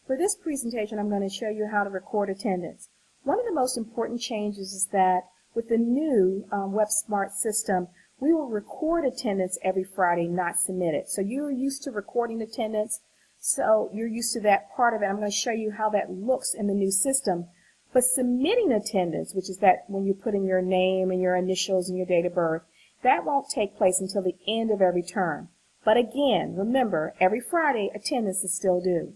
For this presentation, I'm going to show you how to record attendance. One of the most important changes is that with the new Websmart system, we will record attendance every Friday, not submit it. So you're used to recording attendance, so you're used to that part of it. I'm going to show you how that looks in the new system. But submitting attendance, which is that when you put in your name and your initials and your date of birth, that won't take place until the end of every term. But again, remember, every Friday, attendance is still due.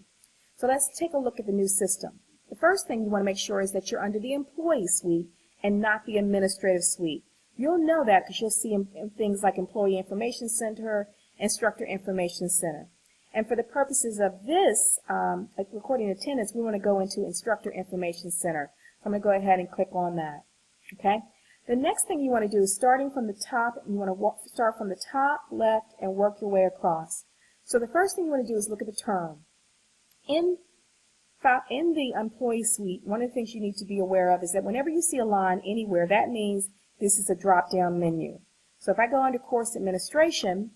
So let's take a look at the new system. The first thing you want to make sure is that you're under the employee suite and not the administrative suite. You'll know that because you'll see in things like Employee Information Center, Instructor Information Center. And for the purposes of this, like recording attendance, we want to go into Instructor Information Center. So I'm going to go ahead and click on that. Okay. The next thing you want to do is starting from the top, you want to start from the top, left, and work your way across. So the first thing you want to do is look at the term. In the employee suite, one of the things you need to be aware of is that whenever you see a line anywhere, that means this is a drop-down menu. So if I go under Course Administration,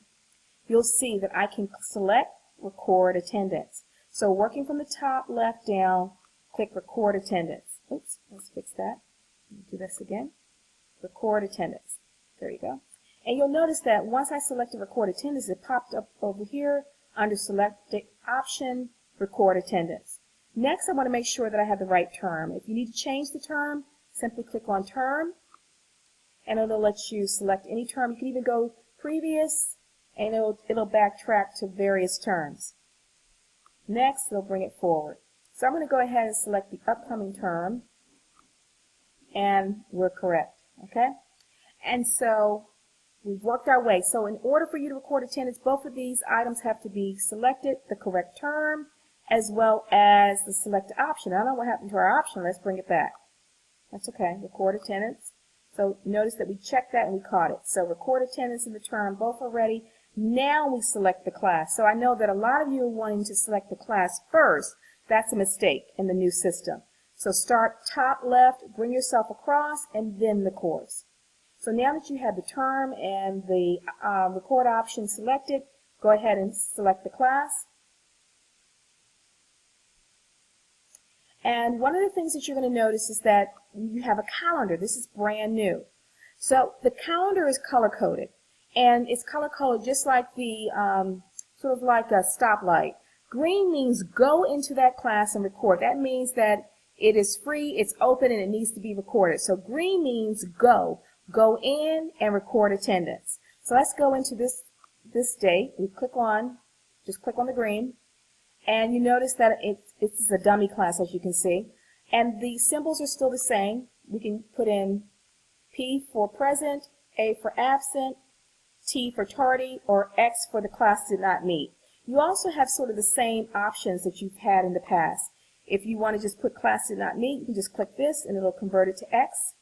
you'll see that I can select Record Attendance. So working from the top left down, click Record Attendance. Oops, let's fix that. Do this again. Record Attendance. There you go. And you'll notice that once I selected Record Attendance, it popped up over here under Select Option, Record Attendance. Next, I want to make sure that I have the right term. If you need to change the term, simply click on Term, and it'll let you select any term. You can even go Previous, and it'll backtrack to various terms. Next, it'll bring it forward. So I'm going to go ahead and select the upcoming term, and we're correct. Okay? And so we've worked our way. So in order for you to record attendance, both of these items have to be selected, the correct term, as well as the select option. I don't know what happened to our option. Let's bring it back. That's okay. Record attendance. So notice that we checked that and we caught it. So record attendance and the term both are ready. Now we select the class. So I know that a lot of you are wanting to select the class first. That's a mistake in the new system. So start top left, bring yourself across, and then the course. So now that you have the term and the record option selected, go ahead and select the class. And one of the things that you're going to notice is that you have a calendar. This is brand new. So the calendar is color-coded, and it's color-coded just like the sort of like a stoplight. Green means go into that class and record. That means that it is free, it's open, and it needs to be recorded. So green means go. Go in and record attendance. So let's go into this date. We just click on the green, and you notice that it's a dummy class, as you can see. And the symbols are still the same. We can put in P for present, A for absent, T for tardy, or X for the class did not meet. You also have sort of the same options that you've had in the past. If you want to just put class did not meet, you can just click this and it'll convert it to X,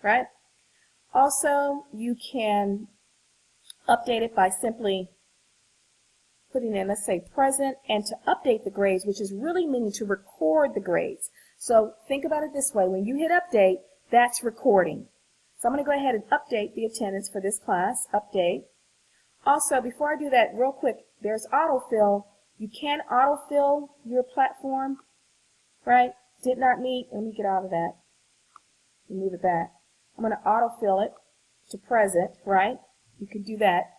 right? Also, you can update it by simply putting in, let's say, present, and to update the grades, which is really meaning to record the grades. So think about it this way. When you hit update, that's recording. So I'm going to go ahead and update the attendance for this class. Update. Also, before I do that, real quick, there's autofill. You can autofill your platform, right? Did not meet. Let me get out of that. Move it back. I'm going to autofill it to present, right? You can do that.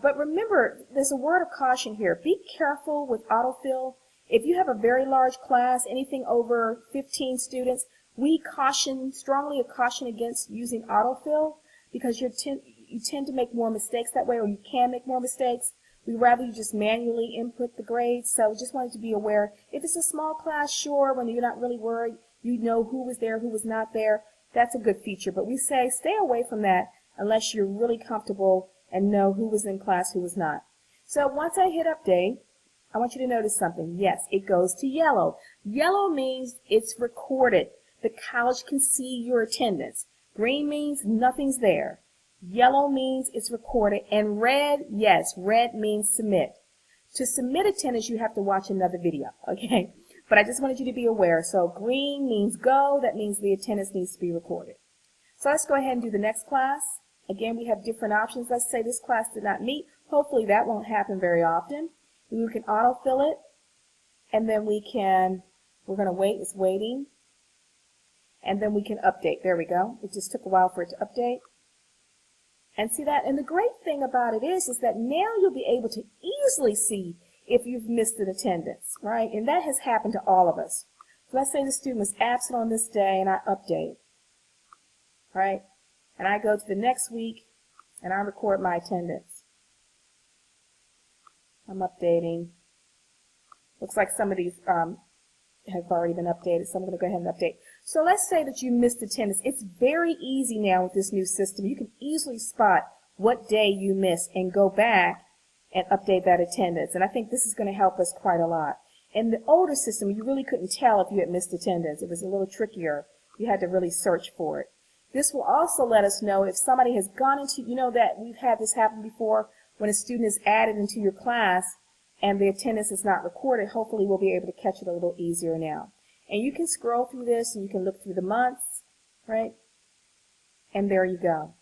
But remember, there's a word of caution here. Be careful with autofill. If you have a very large class, anything over 15 students, we strongly caution against using autofill because you tend to make more mistakes that way, or you can make more mistakes. We'd rather you just manually input the grades. So just wanted to be aware. If it's a small class, sure, when you're not really worried, you know who was there, who was not there. That's a good feature. But we say stay away from that unless you're really comfortable and know who was in class, who was not. So once I hit update, I want you to notice something. Yes, it goes to yellow. Yellow means it's recorded. The college can see your attendance. Green means nothing's there. Yellow means it's recorded. And red, yes, red means submit. To submit attendance, you have to watch another video, okay? But I just wanted you to be aware. So green means go. That means the attendance needs to be recorded. So let's go ahead and do the next class. Again, we have different options. Let's say this class did not meet. Hopefully that won't happen very often. We can autofill it, and then we're going to wait, it's waiting, and then we can update. There we go. It just took a while for it to update. And see that? And the great thing about it is that now you'll be able to easily see if you've missed an attendance, right? And that has happened to all of us. So let's say the student was absent on this day, and I update, right? And I go to the next week, and I record my attendance. I'm updating. Looks like some of these have already been updated, so I'm going to go ahead and update. So let's say that you missed attendance. It's very easy now with this new system. You can easily spot what day you missed and go back and update that attendance. And I think this is going to help us quite a lot. In the older system, you really couldn't tell if you had missed attendance. It was a little trickier. You had to really search for it. This will also let us know if somebody has gone into, you know that we've had this happen before, when a student is added into your class and the attendance is not recorded. Hopefully we'll be able to catch it a little easier now. And you can scroll through this and you can look through the months, right? And there you go.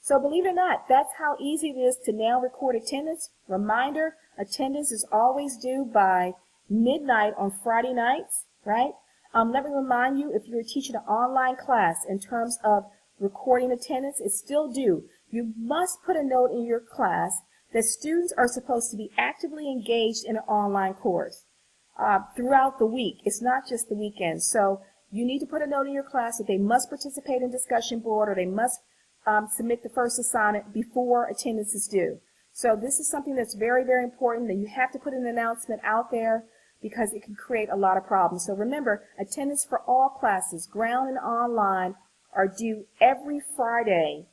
So believe it or not, that's how easy it is to now record attendance. Reminder, attendance is always due by midnight on Friday nights, right? Let me remind you, if you're teaching an online class, in terms of recording attendance, it's still due. You must put a note in your class that students are supposed to be actively engaged in an online course throughout the week. It's not just the weekend. So you need to put a note in your class that they must participate in discussion board, or they must submit the first assignment before attendance is due. So this is something that's very, very important, that you have to put an announcement out there, because it can create a lot of problems. So remember, attendance for all classes, ground and online, are due every Friday.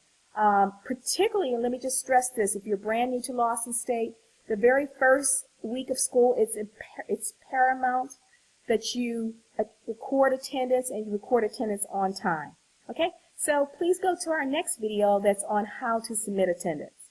Particularly, and let me just stress this, if you're brand new to Lawson State, the very first week of school, it's paramount that you record attendance, and you record attendance on time. Okay, so please go to our next video that's on how to submit attendance.